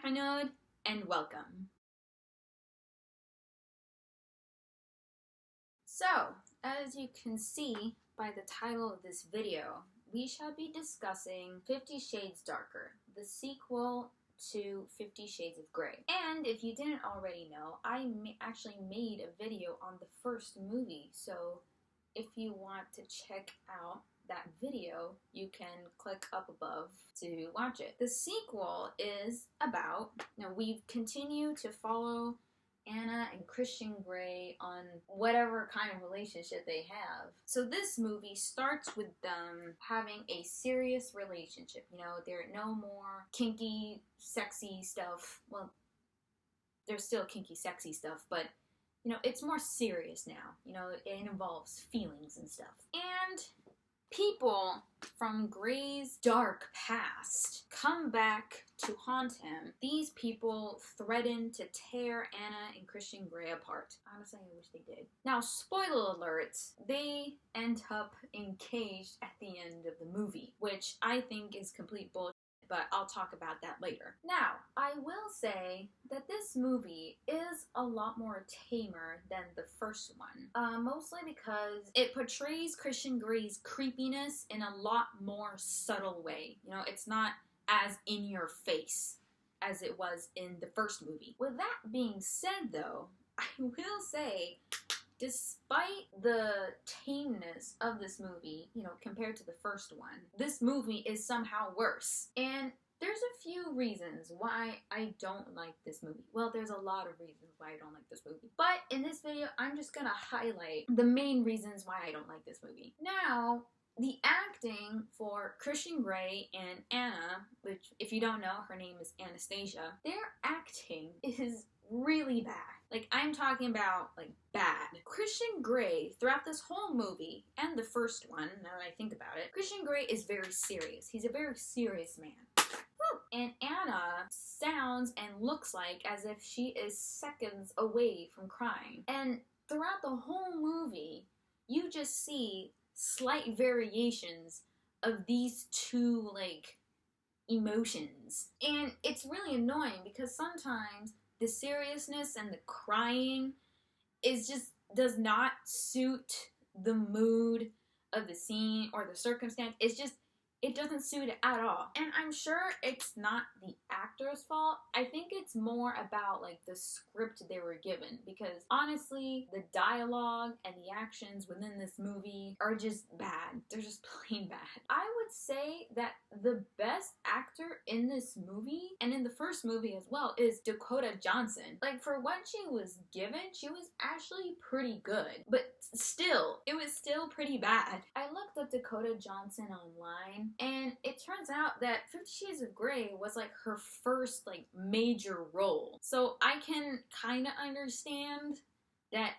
Bienvenue and welcome. So, as you can see by the title of this video, we shall be discussing 50 Shades Darker, the sequel to 50 Shades of Grey. And if you didn't already know, I actually made a video on the first movie, so if you want to check out that video, you can click up above to watch it. The sequel is about, we continue to follow Anna and Christian Grey on whatever kind of relationship they have. So this movie starts with them having a serious relationship. They're no more kinky, sexy stuff. Well, there's still kinky, sexy stuff, but it's more serious now. It involves feelings and stuff. And people from Grey's dark past come back to haunt him. These people threaten to tear Anna and Christian Grey apart. Honestly, I wish they did. Now, spoiler alert, they end up engaged at the end of the movie, which I think is complete bullshit, but I'll talk about that later. Now, I will say that this movie is a lot more tamer than the first one. Mostly because it portrays Christian Grey's creepiness in a lot more subtle way. It's not as in your face as it was in the first movie. With that being said though, I will say, despite the tameness of this movie, compared to the first one, this movie is somehow worse. And there's a few reasons why I don't like this movie. Well, there's a lot of reasons why I don't like this movie. But in this video, I'm just gonna highlight the main reasons why I don't like this movie. Now, the acting for Christian Grey and Anna, which if you don't know, her name is Anastasia, their acting is really bad. Like, I'm talking about, bad. Christian Grey, throughout this whole movie, and the first one, now that I think about it, Christian Grey is very serious. He's a very serious man. And Anna sounds and looks like as if she is seconds away from crying. And throughout the whole movie, you just see slight variations of these two, emotions. And it's really annoying because sometimes the seriousness and the crying does not suit the mood of the scene or the circumstance. It doesn't suit it at all. And I'm sure it's not the actor's fault. I think it's more about, the script they were given. Because, honestly, the dialogue and the actions within this movie are just bad. They're just plain bad. I would say that the best actor in this movie, and in the first movie as well, is Dakota Johnson. For what she was given, she was actually pretty good. But still, it was still pretty bad. I looked up Dakota Johnson online, and it turns out that 50 Shades of Grey was her first major role. So I can kind of understand that,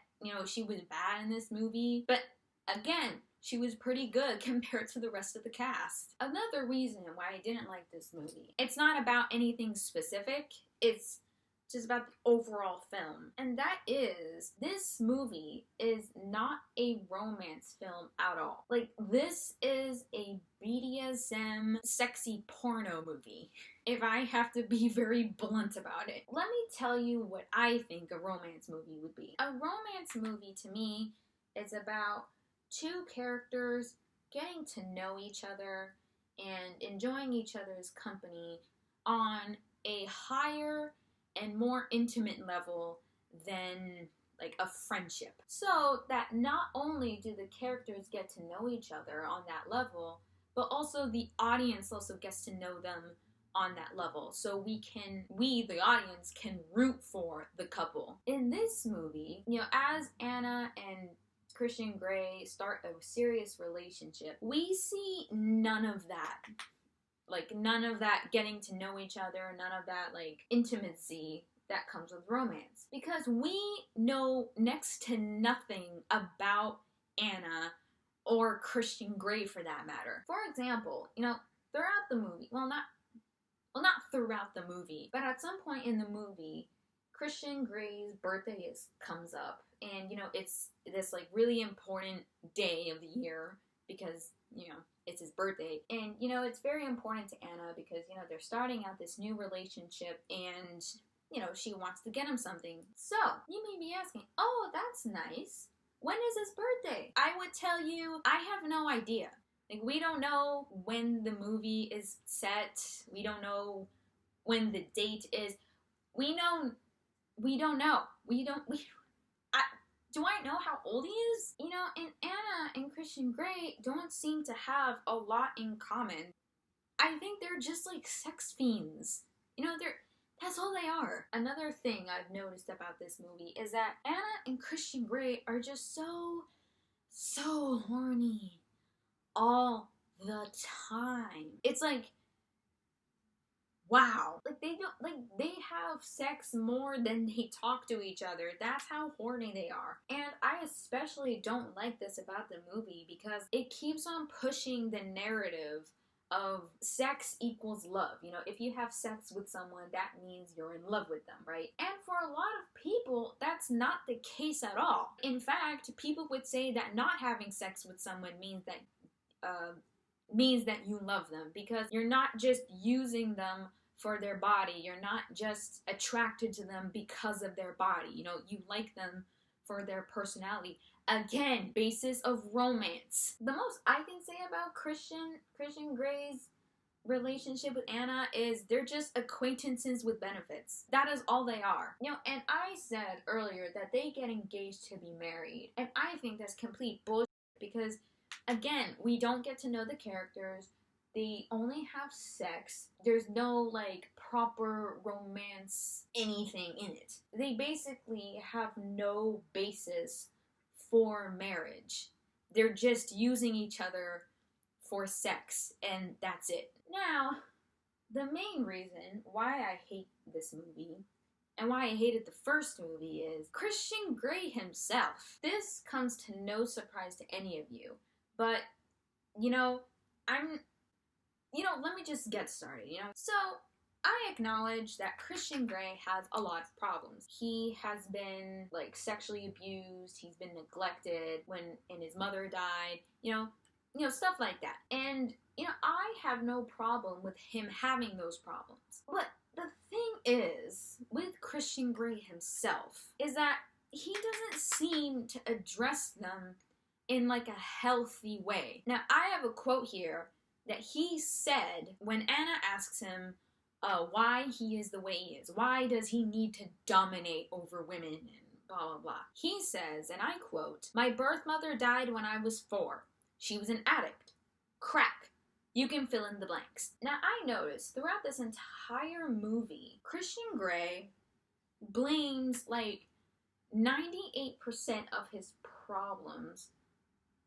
she was bad in this movie. But again, she was pretty good compared to the rest of the cast. Another reason why I didn't like this movie, it's not about anything specific. It's just about the overall film. And that is, this movie is not a romance film at all. This is a BDSM sexy porno movie, if I have to be very blunt about it. Let me tell you what I think a romance movie would be. A romance movie, to me, is about two characters getting to know each other and enjoying each other's company on a higher and more intimate level than a friendship. So that not only do the characters get to know each other on that level, but also the audience also gets to know them on that level. So we, the audience, can root for the couple. In this movie, as Anna and Christian Grey start a serious relationship, we see none of that. None of that getting to know each other, none of that, intimacy that comes with romance. Because we know next to nothing about Anna or Christian Grey for that matter. For example, throughout the movie, not throughout the movie, but at some point in the movie, Christian Grey's birthday comes up. And, it's this, really important day of the year because, it's his birthday. And, you know, it's very important to Anna because, you know, they're starting out this new relationship and, you know, she wants to get him something. So, you may be asking, oh, that's nice. When is his birthday? I would tell you, I have no idea. Like, we don't know when the movie is set. We don't know when the date is. We don't know. Do I know how old he is? You know, and Anna and Christian Grey don't seem to have a lot in common. I think they're just like sex fiends. You know, that's all they are. Another thing I've noticed about this movie is that Anna and Christian Grey are just so horny all the time. It's like, wow. Like, they have sex more than they talk to each other. That's how horny they are. And I especially don't like this about the movie because it keeps on pushing the narrative of sex equals love. You know, if you have sex with someone, that means you're in love with them, right? And for a lot of people, that's not the case at all. In fact, people would say that not having sex with someone means that you love them, because you're not just using them for their body. You're not just attracted to them because of their body. You know, you like them for their personality. Again, basis of romance. The most I can say about Christian Grey's relationship with Anna is they're just acquaintances with benefits. That is all they are. You know, and I said earlier that they get engaged to be married. And I think that's complete bullshit because, again, we don't get to know the characters. They only have sex. There's no, like, proper romance, anything in it. They basically have no basis for marriage. They're just using each other for sex, and that's it. Now, the main reason why I hate this movie, and why I hated the first movie, is Christian Grey himself. This comes to no surprise to any of you, but, you know, let me just get started, you know? So, I acknowledge that Christian Grey has a lot of problems. He has been, like, sexually abused, he's been neglected and his mother died, you know, stuff like that. And, you know, I have no problem with him having those problems. But the thing is, with Christian Grey himself, is that he doesn't seem to address them in, like, a healthy way. Now, I have a quote here that he said when Anna asks him why he is the way he is. Why does he need to dominate over women and blah, blah, blah. He says, and I quote, "My birth mother died when I was 4. She was an addict. Crack. You can fill in the blanks." Now, I noticed throughout this entire movie, Christian Grey blames, like, 98% of his problems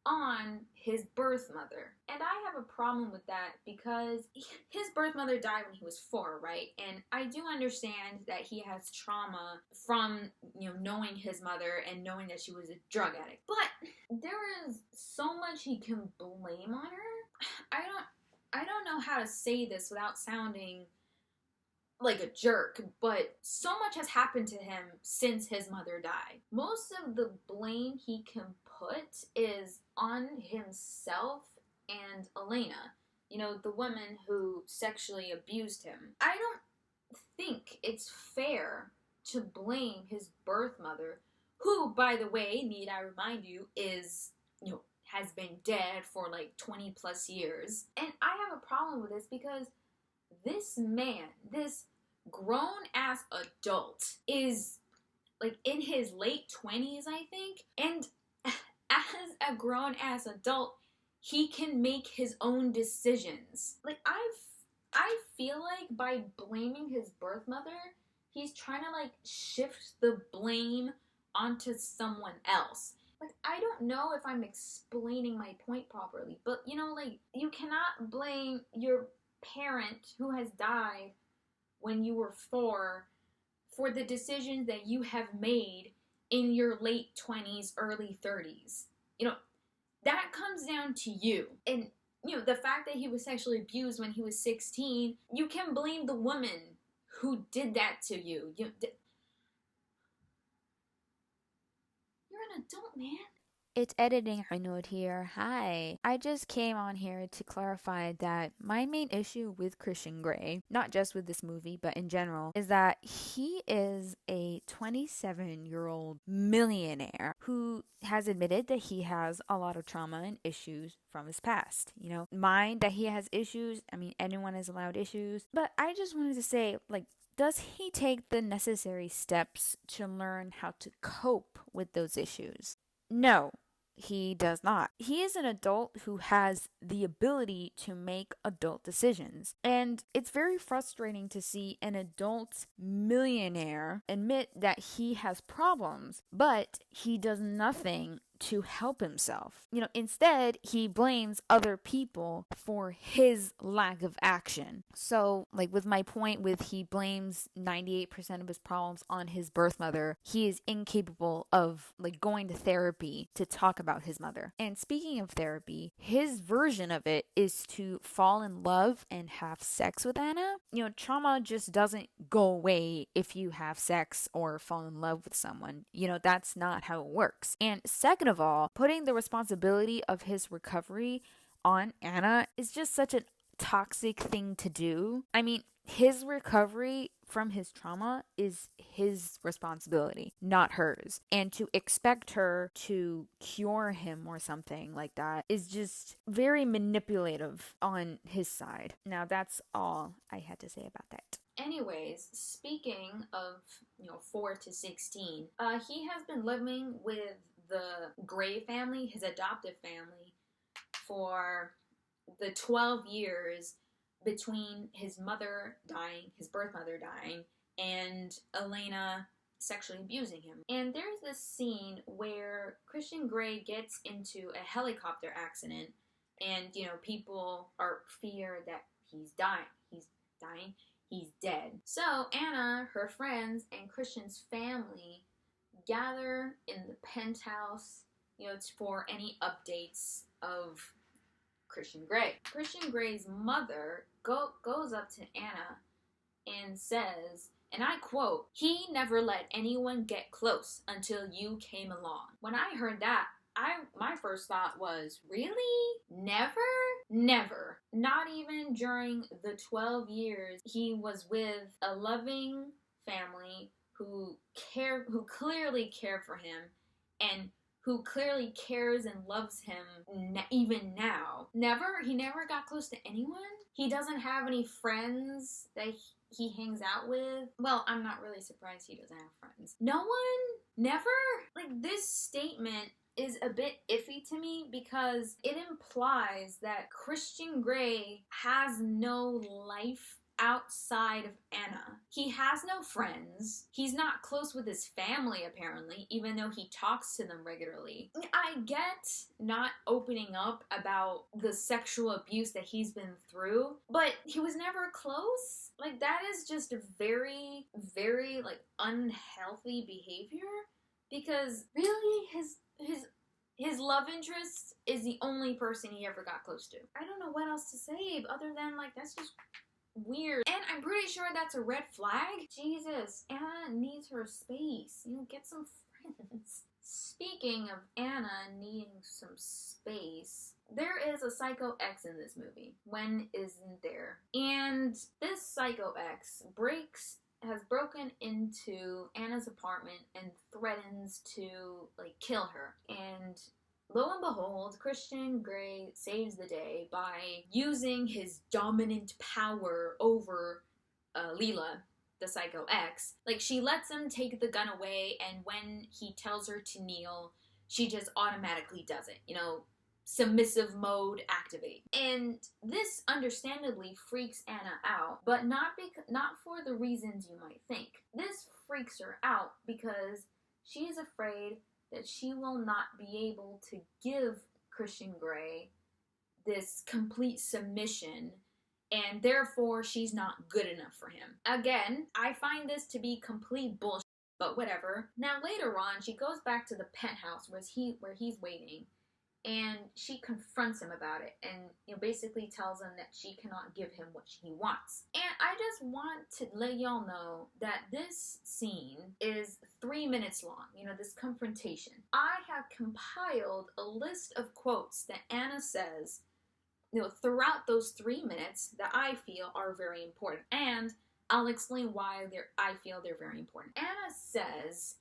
on his birth mother. And I have a problem with that because his birth mother died when he was 4, right? And I do understand that he has trauma from, you know, knowing his mother and knowing that she was a drug addict. But there is so much he can blame on her. I don't know how to say this without sounding like a jerk, but so much has happened to him since his mother died. Most of the blame he can put is on himself and Elena, you know, the woman who sexually abused him. I don't think it's fair to blame his birth mother, who, by the way, need I remind you, is, you know, has been dead for like 20 plus years. And I have a problem with this because this man, this grown-ass adult, is, like, in his late 20s, I think, and as a grown-ass adult, he can make his own decisions. Like, I feel like by blaming his birth mother, he's trying to, like, shift the blame onto someone else. Like, I don't know if I'm explaining my point properly, but, you know, like, you cannot blame your parent who has died when you were 4 for the decisions that you have made in your late 20s, early 30s. You know, that comes down to you. And, you know, the fact that he was sexually abused when he was 16, you can blame the woman who did that to you. You're an adult, man. It's editing Hanood here. Hi. I just came on here to clarify that my main issue with Christian Grey, not just with this movie, but in general, is that he is a 27-year-old millionaire who has admitted that he has a lot of trauma and issues from his past. You know, mind that he has issues. I mean, anyone is allowed issues. But I just wanted to say, like, does he take the necessary steps to learn how to cope with those issues? No, he does not. He is an adult who has the ability to make adult decisions. And it's very frustrating to see an adult millionaire admit that he has problems, but he does nothing to help himself. You know, instead, he blames other people for his lack of action. So, like with my point with he blames 98% of his problems on his birth mother, he is incapable of like going to therapy to talk about his mother. And speaking of therapy, his version of it is to fall in love and have sex with Anna. You know, trauma just doesn't go away if you have sex or fall in love with someone. You know, that's not how it works. And second of all, putting the responsibility of his recovery on Anna is just such a toxic thing to do. I mean, his recovery from his trauma is his responsibility, not hers. And to expect her to cure him or something like that is just very manipulative on his side. Now, that's all I had to say about that. Anyways, speaking of, 4 to 16, he has been living with the Grey family, his adoptive family, for the 12 years between his mother dying, his birth mother dying, and Elena sexually abusing him. And there's this scene where Christian Grey gets into a helicopter accident, and, people are fear that he's dead. So Anna, her friends, and Christian's family gather in the penthouse, for any updates of Christian Grey. Christian Grey's mother goes up to Anna and says, and I quote, "He never let anyone get close until you came along." When I heard that, my first thought was, really? Never? Never. Not even during the 12 years he was with a loving family who clearly cared for him and who clearly cares and loves him even now. He never got close to anyone? He doesn't have any friends that he hangs out with? Well, I'm not really surprised he doesn't have friends. No one? Never? Like, this statement is a bit iffy to me because it implies that Christian Grey has no life outside of Anna. He has no friends. He's not close with his family, apparently, even though he talks to them regularly. I get not opening up about the sexual abuse that he's been through, but he was never close. Like, that is just a very, very, unhealthy behavior, because really, his love interest is the only person he ever got close to. I don't know what else to say other than, that's just weird. And I'm pretty sure that's a red flag. Jesus, Anna needs her space. Get some friends. Speaking of Anna needing some space, there is a Psycho X in this movie. When isn't there? And this Psycho X has broken into Anna's apartment and threatens to, kill her. And lo and behold, Christian Grey saves the day by using his dominant power over Leela, the Psycho X. She lets him take the gun away, and when he tells her to kneel, she just automatically does it. Submissive mode activate. And this understandably freaks Anna out, but not for the reasons you might think. This freaks her out because she is afraid that she will not be able to give Christian Grey this complete submission, and therefore she's not good enough for him. Again, I find this to be complete bullshit, but whatever. Now later on, she goes back to the penthouse where he's waiting, and she confronts him about it and, you know, basically tells him that she cannot give him what he wants. And I just want to let y'all know that this scene is 3 minutes long, you know, this confrontation. I have compiled a list of quotes that Anna says, you know, throughout those 3 minutes that I feel are very important. And I'll explain why I feel they're very important. Anna says,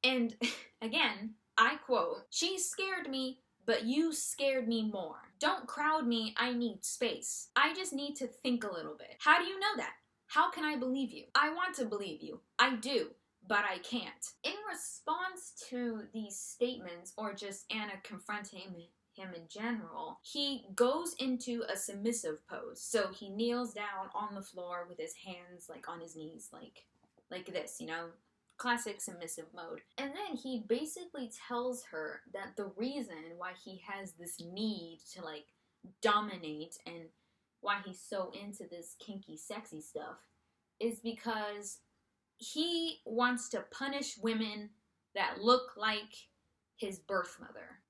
and again, I quote, "She scared me, but you scared me more. Don't crowd me, I need space. I just need to think a little bit. How do you know that? How can I believe you? I want to believe you. I do, but I can't." In response to these statements, or just Anna confronting him in general, he goes into a submissive pose. So he kneels down on the floor with his hands like on his knees, like this, you know, classic submissive mode. And then he basically tells her that the reason why he has this need to like dominate and why he's so into this kinky sexy stuff is because he wants to punish women that look like his birth mother.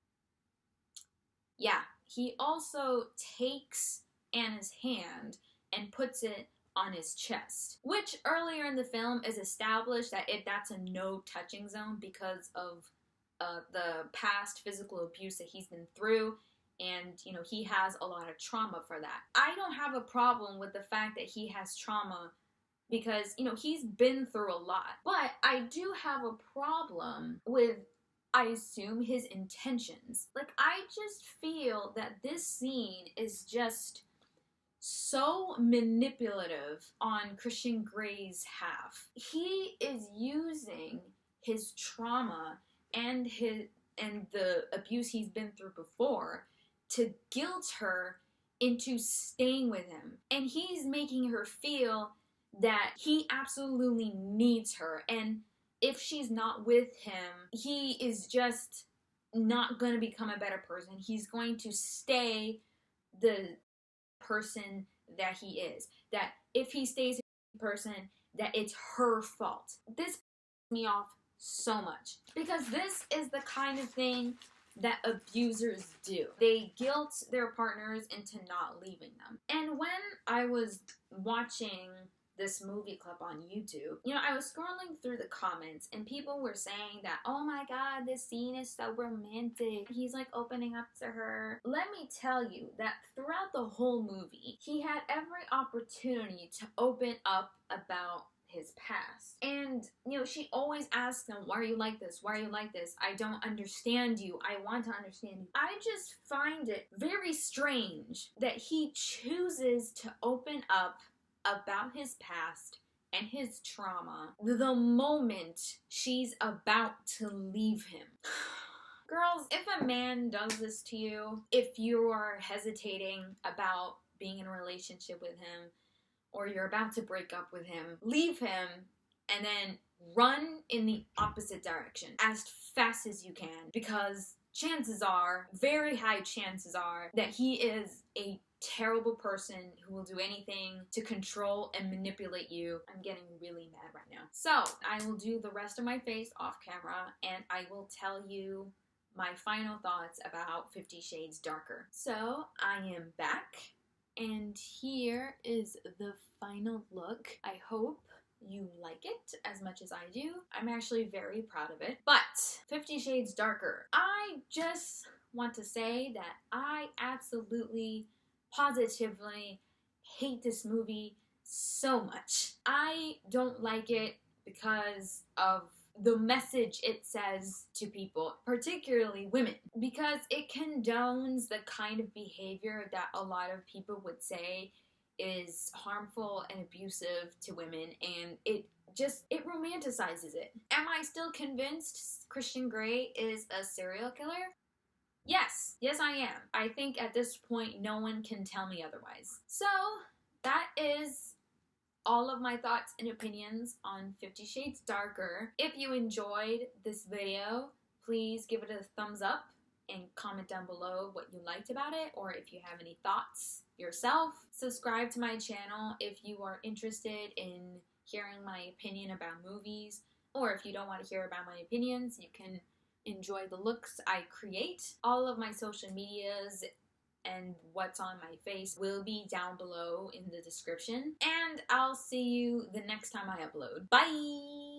Yeah, he also takes Anna's hand and puts it on his chest, which earlier in the film is established that that's a no touching zone because of the past physical abuse that he's been through, and, you know, he has a lot of trauma for that. I don't have a problem with the fact that he has trauma because, you know, he's been through a lot, but I do have a problem with, I assume, his intentions. Like, I just feel that this scene is just so manipulative on Christian Grey's half. He is using his trauma and the abuse he's been through before to guilt her into staying with him. And he's making her feel that he absolutely needs her, and if she's not with him, he is just not going to become a better person. He's going to stay the person that he is. That if he stays a person, that it's her fault. This pisses me off so much, because this is the kind of thing that abusers do. They guilt their partners into not leaving them. And when I was watching this movie clip on YouTube, you know, I was scrolling through the comments and people were saying that, oh my god, this scene is so romantic. He's like opening up to her. Let me tell you that throughout the whole movie, he had every opportunity to open up about his past. And, you know, she always asks him, why are you like this? Why are you like this? I don't understand you. I want to understand you. I just find it very strange that he chooses to open up about his past and his trauma the moment she's about to leave him. Girls, if a man does this to you, if you are hesitating about being in a relationship with him, or you're about to break up with him, leave him and then run in the opposite direction as fast as you can, because chances are, very high chances are, that he is a terrible person who will do anything to control and manipulate you. I'm getting really mad right now. So, I will do the rest of my face off camera and I will tell you my final thoughts about 50 Shades Darker. So, I am back and here is the final look. I hope you like it as much as I do. I'm actually very proud of it. But 50 Shades Darker, I just want to say that I absolutely, positively hate this movie so much. I don't like it because of the message it says to people, particularly women, because it condones the kind of behavior that a lot of people would say is harmful and abusive to women, and it romanticizes it. Am I still convinced Christian Grey is a serial killer? Yes, I am. I think at this point no one can tell me otherwise. So that is all of my thoughts and opinions on 50 Shades Darker. If you enjoyed this video, please give it a thumbs up and comment down below what you liked about it, or if you have any thoughts yourself. Subscribe to my channel if you are interested in hearing my opinion about movies, or if you don't want to hear about my opinions, you can enjoy the looks I create. All of my social medias and what's on my face will be down below in the description. And I'll see you the next time I upload. Bye!